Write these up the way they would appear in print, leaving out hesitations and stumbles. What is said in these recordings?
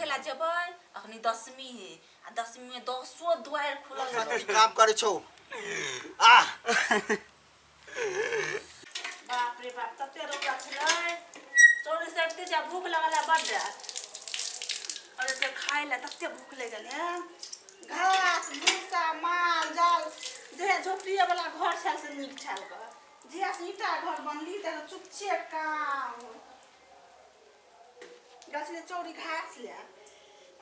सिखेला जेबै अखनी 10वीं है आ 10वीं में 10 द्वार खुलल सच्ची काम करे छौ आ बाप रे बाप तते रोगा छलै चोरी सकते जा भूख लगला बड्ड और ते खाइला तते भूख लगल घास भूसा माल जाल जे झोपड़िया वाला घर छल से नीक छल ग जिया से ईटा घर बनली त चुपचे काम गाछले चौरी घास ले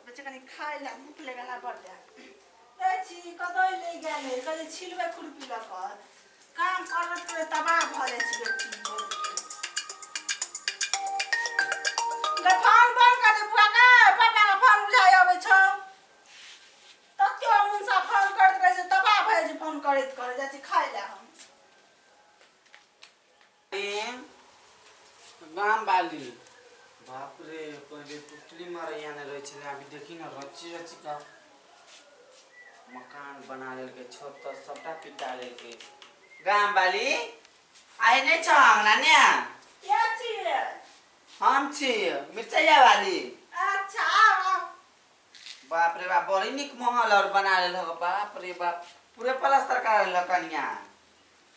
बच्चे कनी खाइला भूख लगला बड्ड ए छी कदई ले गेले कदई छिलबे खुरपी ल कर काम करत करे तबाह भ जाइ छी बेटी फोन बंद कर दे बुआ का पापा का फोन बुझाय आबै छ तत्यो मुनसा फोन करत रहे छै तबाह भ जाइ छै फोन करैत करे जाइ छी खाइला हम गाम बाली बाप रे पहले टुटली मारे याने रहे छले अभी देखी ना रची रची का मकान बना लेल के छत त सबटा पिटा लेल के गाम बाली आइ नै छ हमरा ने के छी हम छी मिर्चैया वाली अच्छा बाप रे बाप बड़ी निक महल और बना लेल हो बाप रे बाप पूरे प्लास्टर करा लेल कनिया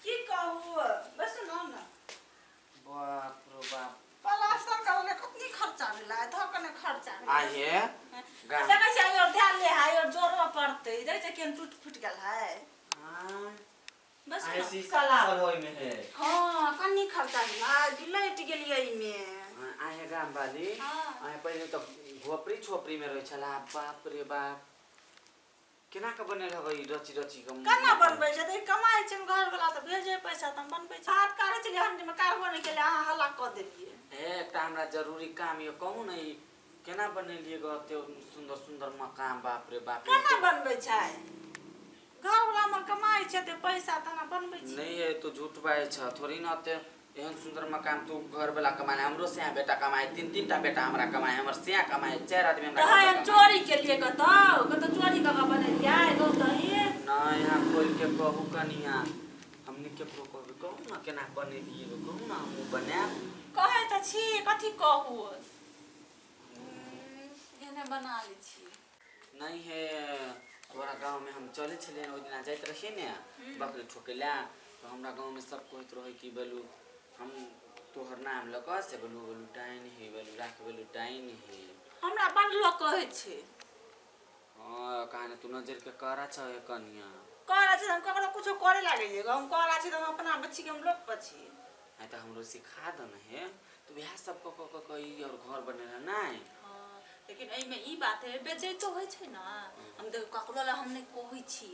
की कहू बस न न बाप रे बाप प्लास्टर करले कितनी खर्चा भेला धकने खर्चा आये गाम देखै छै और ध्यान ले है और जोरवा पड़ते देख छै केन टूट फूट गेल है हां बस आये शीशा लागल होय में है हां कनी खर्चा भेला गिलैट गेलियै में आये गाम वाली आये पहिले त घोपड़ी छोपड़ी में रहे छला बाप रे बाप केना के बनल हबै रची रची के केना बनबै छै त कमाई छै घर वाला त भेजे पैसा त बनबै छै हाथ काटे छै हंडी में कारबो नै केले अहाँ हल्ला क देलियै एकटा हमरा जरूरी काम ये कहू नै केना बनेलिए ग ते सुंदर सुंदर मकान बाप रे बाप केना बनबै छै घर वाला में कमाई छै त पैसा तना बनबै छै नहीं है तो झूठ बाय छ थोड़ी न ते एहन सुंदर मकान तू घर वाला कमाए हमरो से बेटा कमाए तीन टा बेटा हमरा कमाए हमर से कमाए चार आदमी हमरा हम चोरी के लिए कत चोरी क बनेलियै गौ दही ना यहाँ खोल के कहू कनिया हमनी के कहू कहू ना केना बनेलिए कहू ना हम बना कहै त छी कथि कहू एने बना लै छी नहीं है तोरा गांव में हम चले छले ओइ दिना जाइत रहिए ने बकरी ठोकेला तो हमरा गांव में सब कहत रहे कि बोलू हम तोहर नाम ल क से बोलू बोलू डाइन है बोलू राख बोलू डाइन है हमरा बड़ लोग कहै छै हां कहां तू नजर के करा छ कनिया करा छै हम ककरो कुछो करे लागे जे हम करा छै त हम अपना बच्ची के हम लोग पछी आ त हमरो सिखा द न है तो बियाह सब क ई और घर बनेला नहीं हां लेकिन एई में ई बात है बेचै तो होय छै ना हम देख ककरो ला हम नै कहै छी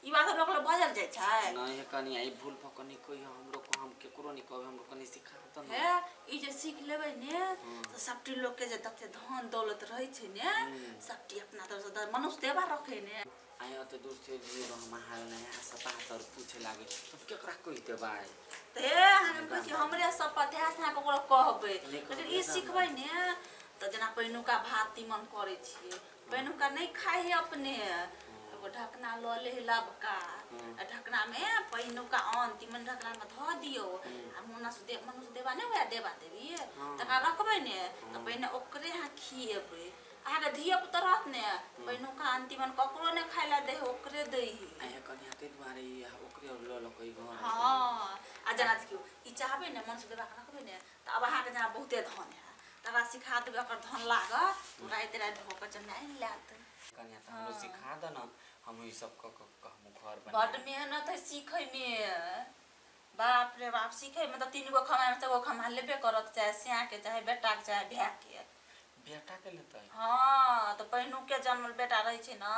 ई बात हम लोग बजल जाय छै नहीं कनिया ई भूल फकनी कोई हमरो को हम केकरो नहीं कहबे हमरो कनी सिखा द न है ई जे सीख लेबै ने तो सबटी लोग के जे तते धन दौलत रहै छै ने सबटी अपना तरफ से मनुष्य देवा रखे ने आया तो दूर से जी रह महाल नहीं आशा बात और पूछे लागे तो केकरा कहि देबाय ते हम कहै छी हमरे सब पता से ककरो कहबै लेकिन ई सिखबै ने त जना पैनुका भात तीमन करे छी पैनुका नहीं खाइ है अपने एगो ढकना ल ले लबका ढकना में पैनुका अन तीमन ढकना में ध दियो आ मनुष्य देवा नहीं होया देवा देवी तका रखबै ने त पहिने ओकरे हां खिएबै आगे धिया पुता रहत ने पैनुका अंतिमन ककरो ने खाइला दे ओकरे दई है आया कनिया ते बारे ओकरे और ल कई घर हां आ जना देखियो ई चाहबे ने मनुष्य देवा के रखबै ने त अब अहाँ के जना बहुते धन है तरा सिखा देबे ओकर धन लागत तोरा इतरा ढोक चनाई लात कनिया त हमरो सिखा द न हम ई सब हम घर बना बड़ मेहनत है सीखै में बाप रे बाप सीखै में त 3 गो खमाय में 2 गो खमा लेबे करत चाहे सिया के चाहे बेटा के चाहे भैया के बेटा के लेतै हां त पहिनु के जन्मल बेटा रहै छै ना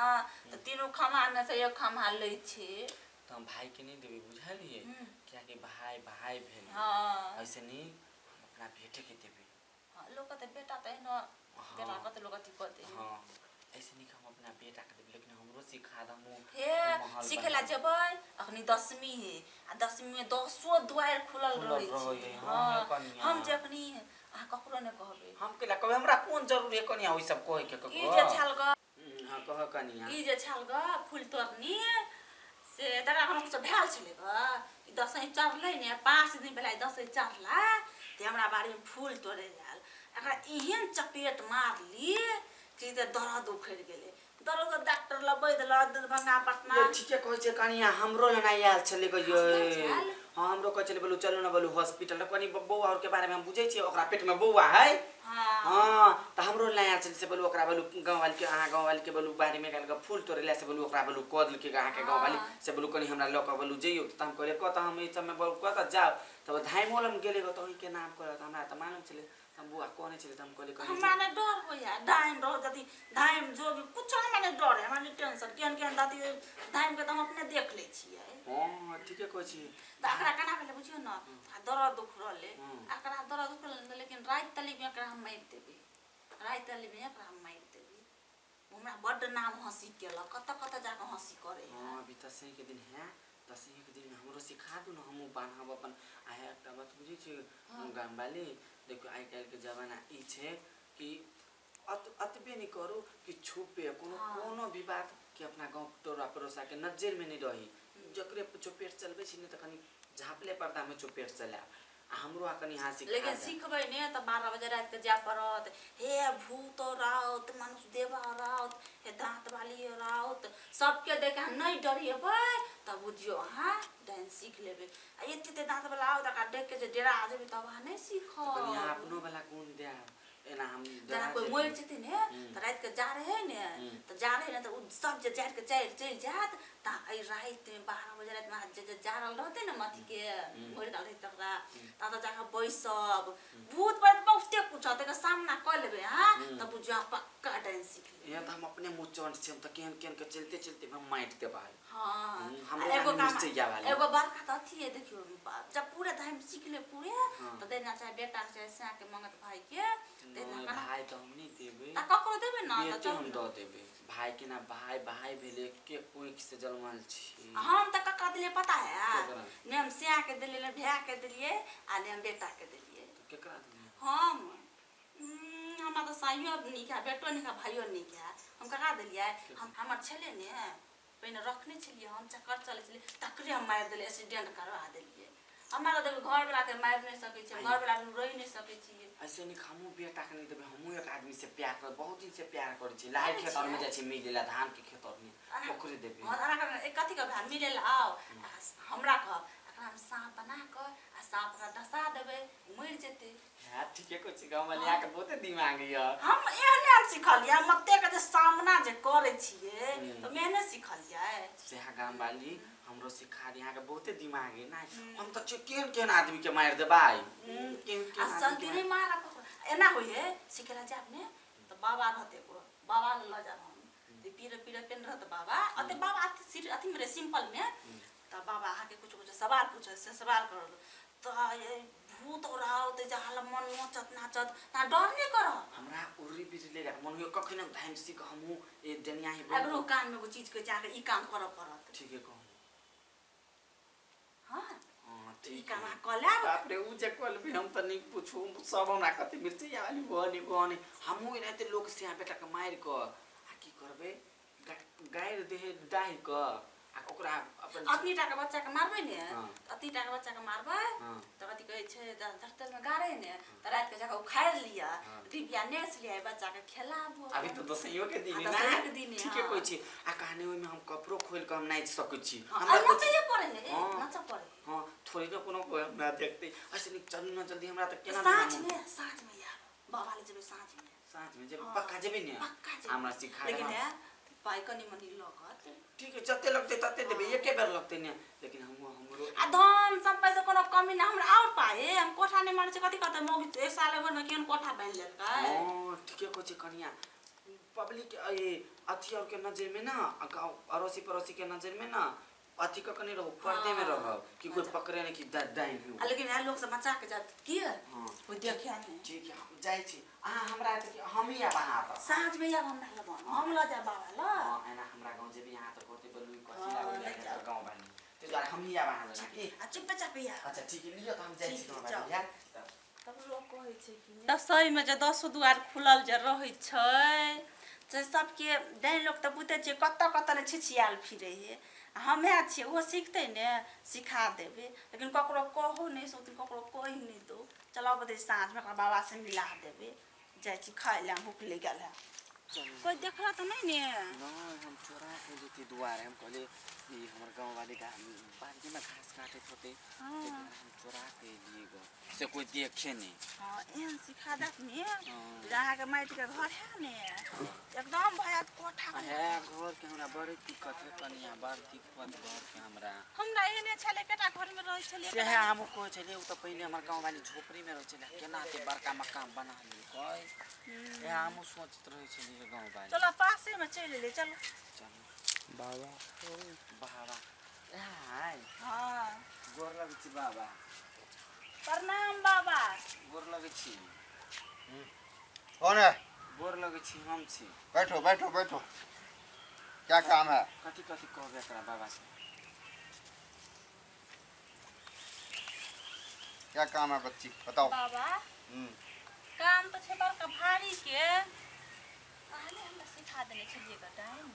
त 3 खमा में से 1 खमा लै छै त हम भाई के नहीं देबे बुझलिए क्या कि भाई भाई भेल हां ऐसे नहीं हम अपना बेटे के देबे हां लोग त बेटा त न बेटा कत लोग अथि करते हां ऐसे नहीं हम अपना बेटा के देबे लेकिन हमरो सिखा द मु हे सिखेला जेबै अखनी 10वीं है आ 10वीं में 10 द्वार खुलल रहै छै हां हम जे अखनी आ ककरो ने कहबे हम केला कहबे हमरा कोन जरूरी है कनिया ओइ सब कहे के ककरो ई जे छाल ग हां कह कनिया ई जे छाल ग फूल तोड़नी से तरा हम कुछ भेल छले ग ई 10 चढ़ले ने 5 दिन पहले 10 चढ़ला ते हमरा बाड़ी में फूल तोड़े जाल एकरा एहन चपेट मारली चीज दर्द उखड़ गेले दर्द डॉक्टर ल बैद ल दरभंगा पटना ये ठीके कहै छै कनिया हमरो लेना आयल छले कहियो चल। हां हमरो कहै छले बोलू चलू ना बोलू हॉस्पिटल कनी बौआ और के बारे में हम बुझै छी ओकरा पेट में बौआ है हां हां त हमरो ले आयल छले से बोलू ओकरा बोलू गांव वाली के अहाँ गांव वाली के बोलू बारी में गल फूल तोड़े से बोलू ओकरा बोलू कदल के अहाँ के गांव वाली से बोलू कनी हमरा लोक बोलू जइयो त हम कहले कत हम ई समय बोलू कत जाओ तब धाइमोलम गेले गो त के नाम कहत हमरा त मालूम छले हम बुआ कोने छले त हम कहले कनी हमरा ने डर होया डाइन डर जति धाइम जो भी कुछ हमरा ने डर है हमरा ने टेंशन केन दाती धाइम के त हम अपने देख ले छियै हां ठीके कहै छी त एकरा केना भेले बुझियो न दर्द दुख रहले एकरा दर्द दुख रहले लेकिन रात तली में एकरा हम मार देबे रात तली में एकरा हम मार देबे हमरा बड नाम हंसी केला कत जाके हंसी करे हां अभी त सही के दिन है त सही के दिन में हमरो सिखा दू न हमहु बान्हब अपन आया एकटा बात बुझै छी गाम वाली देखो आइ काल के जमाना ई छे कि अतबे नहीं करू कि छुपे कोनो भी बात कि अपना गांव टोरा पड़ोसा के नजर में नहीं रही जकरे चुपेट चलबे छी ने त कनी झापले पर्दा में चुपेट चला हमरो कनी हां सिखा लेकिन सिखबै ने त 12 बजे रात के जा पड़त हे भूत राउत मानुष देवा राउत हे दांत वाली राउत सबके देखे नहीं डरिएबै त बुझियो हां डांस सीख लेबे आ एते दांत वाला आउ त देख के जे डेरा आ जेबे तब हां नहीं सीख कनी अपनो वाला गुण दे एना हम जना कोई मोर जेते ने त रात के जा रहे ने त जा रहे ने त उ सब जे जाट के चल जात त आई रात में 12 बजे रात में जे जारल रहते न मथी के मोर डाल तकरा त जाके बैसब भूत प्रेत बहुते कुछ त के सामना कर लेबे हां त बुझिया पक्का डांस सीख ले या त हम अपने मुंह चोंट से हम त केन के चलते हम माइट दे भाई हां हमरो निश्चय जा वाला एगो बरका त थी है देखियो जब पूरा टाइम सीख ले पूरे त देना चाहे बेटा से सा के मंगत भाई के देना भाई त हम नहीं देबे त ककरो देबे न त हम द देबे भाई के ना भाई भेले के कोई से जन्मल छी हम त कक्का दिले पता है ने हम सिया के दिले ने भैया के दिलिए आ ने हम बेटा के दिलिए तो केकरा दिले हम हमरा त साइयो नहीं क्या बेटो नहीं क्या भाइयो नहीं क्या हम कका दिलिए हम हमर छले ने पहिने रखने छलिए हम चक्कर चले छलिए तकरे हम मार दिले एक्सीडेंट करवा दिलिए हमारा देखो घर वाला के मार नहीं सके छी घर वाला रह नहीं सके छी ऐसे नहीं हमू बेटा के नहीं देबे हमू एक आदमी से प्यार कर बहुत दिन से प्यार कर छी लाइ खेत में जाय छी मिलेला धान के खेत में ओकरे देबे हां एक कथि के भान मिलेला आओ हमरा कह एकरा हम सांप बना के आ सांप का डसा देबे मर जेते हां ठीके को छी गांव वाला के बहुते दिमाग है हम एहने सिखलिया मते के जे सामना जे करे छिए तो मैंने सिखलिया से गांव वाली हमरो सिखा दी यहां के बहुते दिमाग है ना हम त केन आदमी के मार देबाई केन असल दिन मारा एना होय है सिखला जा अपने तो बाबा रहते को बाबा ल जा हम पीरे पेन रहत बाबा अते बाबा अति मेरे सिंपल में त बाबा आके कुछ सवाल पूछे से सवाल कर तो ये भूत और आओ ते जहां मन नचत नाचत ना डर नहीं कर हमरा उरी बिरी ले मन यो कखन धाइम सिक हमहु ए दुनिया ही अगरो कान में वो चीज के जाके ई काम कर परत ठीक है कहूं हां हां ई ठीक काम कला बाप रे उ जे कल भी हम त नहीं पूछू सब हमरा कते मिर्ची वाली गनी हमहु रहते लोग से बेटा के मार क आ की करबे गायर देह डाहि क आ ओकरा अपन अति टाका बच्चा के मारबे ने अति टाका बच्चा के मारबे त कथि कहै छै दफ्तर में गारे ने त रात के जाके उखाड़ लिया डिबिया नेस लिया बच्चा के खिलाबो अभी तो दसइयो के दिन ना के दिन ठीक है कोई छी आ कहानी ओइ में हम कपड़ो खोल के हम नाच सकै छी हमरा नचैए पड़े है नच पड़े हां थोड़ी न कोनो ना देखते ऐसे नहीं चल ना जल्दी हमरा त केना साँझ में यार बाबा ले जेबे साँझ में जब पक्का जेबे ने हमरा सिखा लेकिन है पाई कनी मनी लगत ठीक है जते लगते तते देबे एके बेर लगते ने लेकिन हमरो आ धन सब पैसा कोनो कमी ना हमरा और पाए हम कोठा नहीं मारे छै कथि कहते मोगी एक साल भर में केन कोठा बन लेलकै हां ठीक है कोची कनिया पब्लिक ए अथी और के नजर में ना गांव अड़ोसी पड़ोसी के नजर में ना अथी का कने रहो पर्दे में रहो कि कोई पकड़े ने कि दाई भी लेकिन यार लोग से बचा के जात की है कोई देखे नहीं ठीक है हम जाई छी आ हमरा त हम ही बना त साँझ में या हम ना हम ल जा बाबा ल हां एना हमरा गांव जे भी यहां त कोते बलुई कथि लागल गांव बानी ते द्वारा हम ही बना लेना की आ चुप चाप या अच्छा ठीक है लियो त हम जाई छी गांव बानी यार तब लोग कहै छै कि दसई में जे 10 दुआर खुलल जे रहै छै जे सबके डाइन लोग त बुझे छै कत ने छिछियाल फिरे है हमे छी वो सीखते ने सिखा देबे लेकिन ककरो कहो नहीं सोती ककरो कहि नहीं दो चलो बदे साँझ में बाबा से मिला देबे जाय छी खाए ला भूख ले गेल है कोई देखला तो नहीं ने? नहीं हम चोरा के लेते दुआरे हम कहले ई हमर गांव वाले बाल्टी में घास काटे होते हाँ। हम चोरा के लिए गो से कोई देखे नहीं। हाँ एहन सिखा दत ने जहाँ के माटी के घर है ने एकदम भयात कोठा है घर के हमरा बड़ी दिक्कत है कनिया बड़ दिक्कत घर के हमरा एहने छले केटा घर में रह छले से है हम को चले उ तो पहले हमर गांव वाली झोपड़ी में रह चले केना ते बड़का मकान बना ली कोई ए हम सोचत रहे छले गांव वाली चलो पासे में चले ले चलो चलो बाबा बाबा ए हाय हाँ गोर लगे छी बाबा प्रणाम बाबा गोर लगे छी कौन है? गोर लगे छी हम छी बैठो बैठो बैठो। क्या काम है? कथी कथी कहबे एकरा बाबा से क्या काम है बच्ची बताओ। बाबा काम तो छे बड़का भारी के पहले हमरा सिखा देने छलिए का टाइम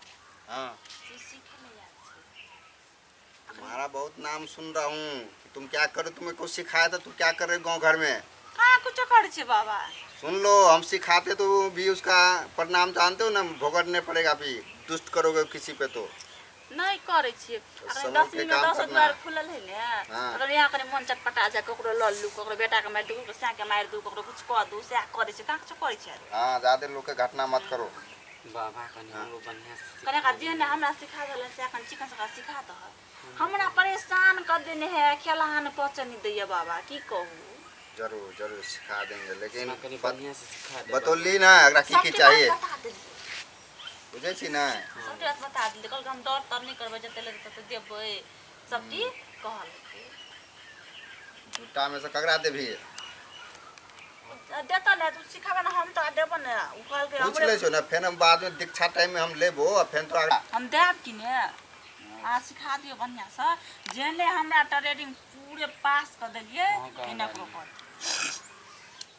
हाँ से सीखे ले याद छे तुम्हारा बहुत नाम सुन रहा हूँ। तुम क्या करो, तुम्हें कुछ सिखाया था, तुम क्या कर रहे गांव घर में? कहाँ कुछ कर छे बाबा? सुन लो, हम सिखाते तो भी उसका परिणाम जानते हो ना, भुगतने पड़ेगा। भी दुष्ट करोगे किसी पे तो नहीं करे छे। अगर समझ 10 के मिनट काम 10 करना द्वार है। खुलल है ने हाँ। अगर यहाँ करे मन चटपटा जा ककरो लल्लू ककरो बेटा के मार दू ककरो सा के मार दू ककरो कुछ कह दू से करे छे। कहाँ कुछ करे छे? हाँ, ज्यादा लोग के घटना मत करो। बाबा कनी हमरो बढ़िया से कने का जे ने हमरा सिखा देले से कन चिकन से सिखा दो। हमरा परेशान कर देने है खेलान पचन नहीं दैया बाबा की कहूँ। जरूर जरूर सिखा देंगे, लेकिन कनी बढ़िया से सिखा दे बतौली ना अगला की चाहिए बुझे छी ना। सबटी बात बता दिले कल हम डर तर नहीं करबे जते लगे तते देबे सबटी कहल झूठा में से कगरा देभी देता ने तू सिखाबे ना हम तो देबे ना उखल के पूछ ले छो ना, फिर हम बाद में दीक्षा टाइम में हम लेबो और फिर तो अगला हम देब कि ने आ सिखा दियो बढ़िया से जेने हमरा ट्रेनिंग पूरे पास कर देलिए इना को कर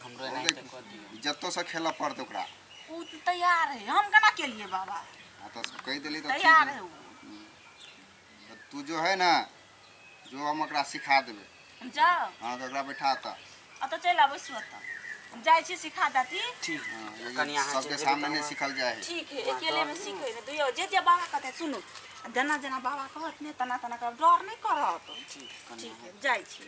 हमरो नहीं तो कर दियो जत्तो से खेला पड़त ओकरा। उ तैयार है हम केना के लिए बाबा हाँ तो कह दिली तो तैयार है ठीक है। तू जो है ना, जो हम ओकरा सिखा देबे। हम जाओ हाँ तो ओकरा बैठा था अत चल आबै सुत हम जाय छी सिखा दाती। ठीक हाँ, कनी यहाँ सबके सामने नहीं सिखल जाए। ठीक है अकेले में सीखे में दुइयो जे बाबा कहते सुनो जना जना बाबा कहत ने तना तना कर डर नहीं करत। ठीक कनी ठीक है जाय छी।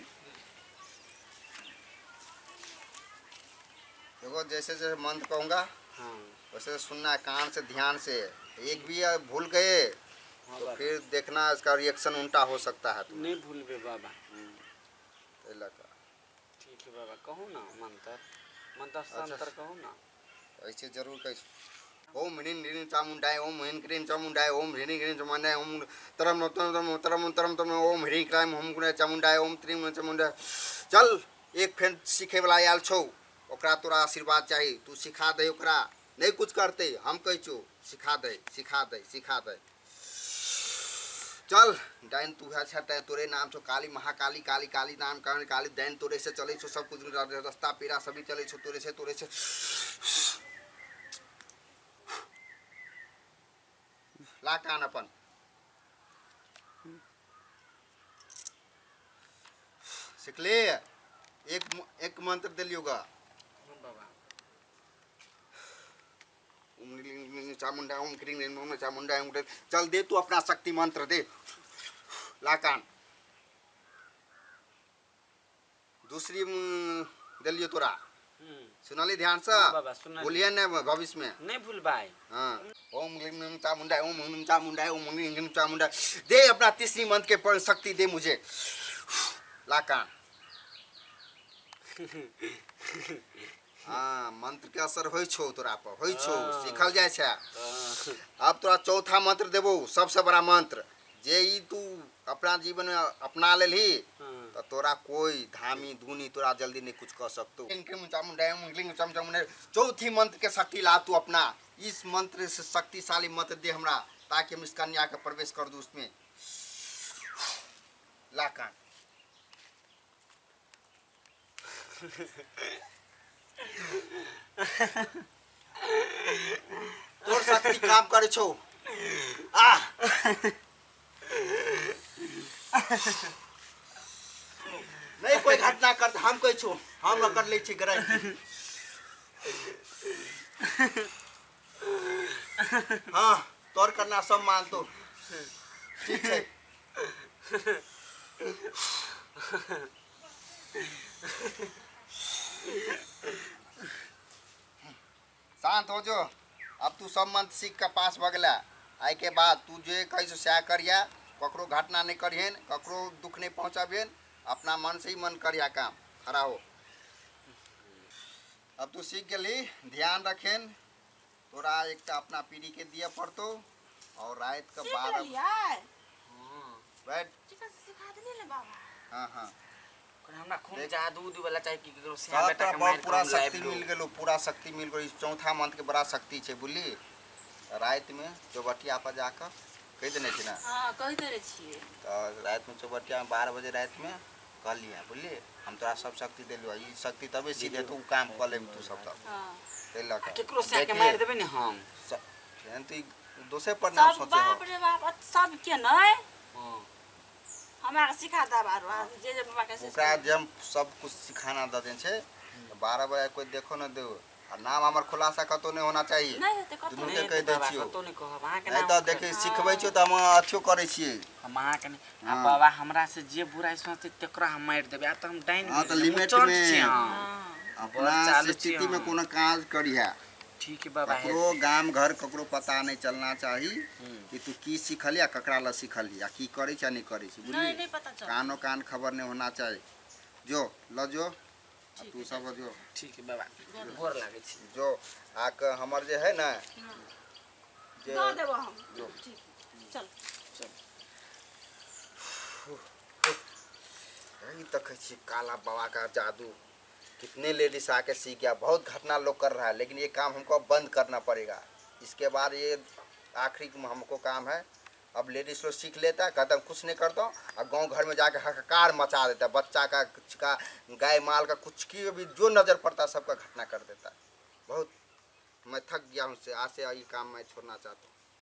देखो जैसे जैसे मंत्र कहूँगा हां वैसे सुनना है कान से, ध्यान से। एक भी भूल गए तो फिर देखना इसका रिएक्शन उल्टा हो सकता है। तुम नहीं भूलबे बाबा ठीक है बाबा कहू ना मंत्र मंत्र संतर कहू ना ऐसे जरूर कह। ओम ह्रीं ह्रीं चामुंडाय, ओम ह्रीं क्रीं चामुंडाय, ओम ह्रीं ह्रीं चामुंडाय, ओम तरम तरम तरम तरम तरम, ओम ह्रीं क्लीं हुम गुणे चामुंडाय, ओम त्रीं चामुंडाय। चल एक फेन सीखे वाला आयल छौ, ओकरा तोरा आशीर्वाद चाहिए। तू सिखा दे ओकरा, नहीं कुछ करते हम कह छो सिखा दे सिखा दे सिखा दे। चल डाइन तू है छटा तोरे नाम छो काली महाकाली काली काली नाम काली काली दैन तोरे से चले छो, सब कुछ रास्ता पीरा सभी चले छो तोरे से ला कान अपन सिखले। एक मंत्र दिलियोगा बाबा ओम ह्रीं चामुंडा, ओम क्रीं ह्रीं ओम चामुंडा, ओम। चल दे तू अपना शक्ति मंत्र दे ला कान। दूसरी दिलियो तोरा सुनाली ध्यान से बाबा सुना बोलिए न भविष्य में नहीं भूलबाई। हाँ ओम ह्रीं चामुंडा, ओम ह्रीं चामुंडा, ओम ह्रीं चामुंडा। दे अपना तीसरी मंत्र के शक्ति दे मुझे ला कान। हाँ मंत्र के असर होइ छौ तोरा पर, होइ छौ सिखल जाय छै। अब तोरा चौथा मंत्र देबो, सबसे बड़ा मंत्र जे ई तू अपना जीवन में अपना लेली तो तोरा कोई धामी धुनी तोरा जल्दी नहीं कुछ कर सकतो। चौथी मंत्र के शक्ति ला तू अपना। इस मंत्र से शक्तिशाली मंत्र दे हमरा ताकि हम इस कन्या का प्रवेश कर दूं उसमें। ला कान। तोर शक्ति काम करे छौ। आ नहीं कोई घटना कर हम कह छो हम कर ले छी गराई। हाँ तोर करना सब मान तो ठीक है। शांत हो जो। अब तू सब मंत्र सीख का पास भगला आई के बाद तू जे कहीं से सह करिया, ककरो घटना नहीं करियन, ककरो दुख नहीं पहुंचाबियन, अपना मन से ही मन करिया काम खड़ा हो। अब तू सीख गली, ध्यान रखेन तोरा एक तो अपना पीढ़ी के दिया पड़तो और रात का 12 बैठ। सिखा देने ले बाबा। हाँ हाँ हमरा खूब जादू उदू वाला चाहिए कि केकरो से सब बेटा तरह के बहुत मार पूरा के शक्ति मिल गेलो, पूरा शक्ति मिल गई। चौथा मंत्र के बड़ा शक्ति है बुझली। रात में चौबटिया पर जाकर कह देने थे ना। हां कह दे छिए। तो रात में चौबटिया में 12 बजे रात में कह लिया बुझली। हम तोरा सब शक्ति देलु, ई शक्ति तबे सीधे तू काम कर लेम तू सब तब। हां तेला का केकरो से के मार देबे ने हम। तू दोसे पर नाम सब सोचे हो। बाप रे बाप सब के नहीं हां हमरा सिखा दा बारो जे जे बाबा के ओकरा जब सब कुछ सिखाना द देन छे 12 बजे कोई देखो न दो और नाम हमर खुलासा कतो नहीं होना चाहिए। नहीं होते कतो दुनू के कह दै छियो। कतो नहीं कहब अहाँ के नहीं नाम तो देखे सिखबै छियो त हम अथियो करै छियै। हम अहाँ के नहीं हाँ। बाबा हमरा से जे बुराई सोचते तकरा हम मार देबे। आ त हम डाइन हाँ, तो लिमिट में। अपना चालू स्थिति छियै में हम। कोनो काज करिया। ठीक है बाबा है। ककरो गाम घर ककरो पता नहीं चलना चाहिए कि तू की सीखल या ककरा ला सीखल या की करे या नहीं करे छी नहीं बुझली। नहीं पता चल। कानो कान खबर नहीं होना चाहिए। जो ल जो तू सब जो ठीक है बाबा गोर लागे छी। जो आक हमर जे है ना जे दो देबो हम। जो ठीक चल यही तक छी काला बाबा का जादू। कितने लेडीज आके सीख गया, बहुत घटना लोग कर रहा है, लेकिन ये काम हमको बंद करना पड़ेगा। इसके बाद ये आखिरी हमको काम है। अब लेडीज लोग सीख लेता, कहता कुछ नहीं करता और गांव घर में जाके हाहाकार मचा देता। बच्चा का कुछ का गाय माल का कुछ की भी जो नज़र पड़ता सबका घटना कर देता। बहुत मैं थक गया हूँ उससे। आज से ये काम मैं छोड़ना चाहता हूँ।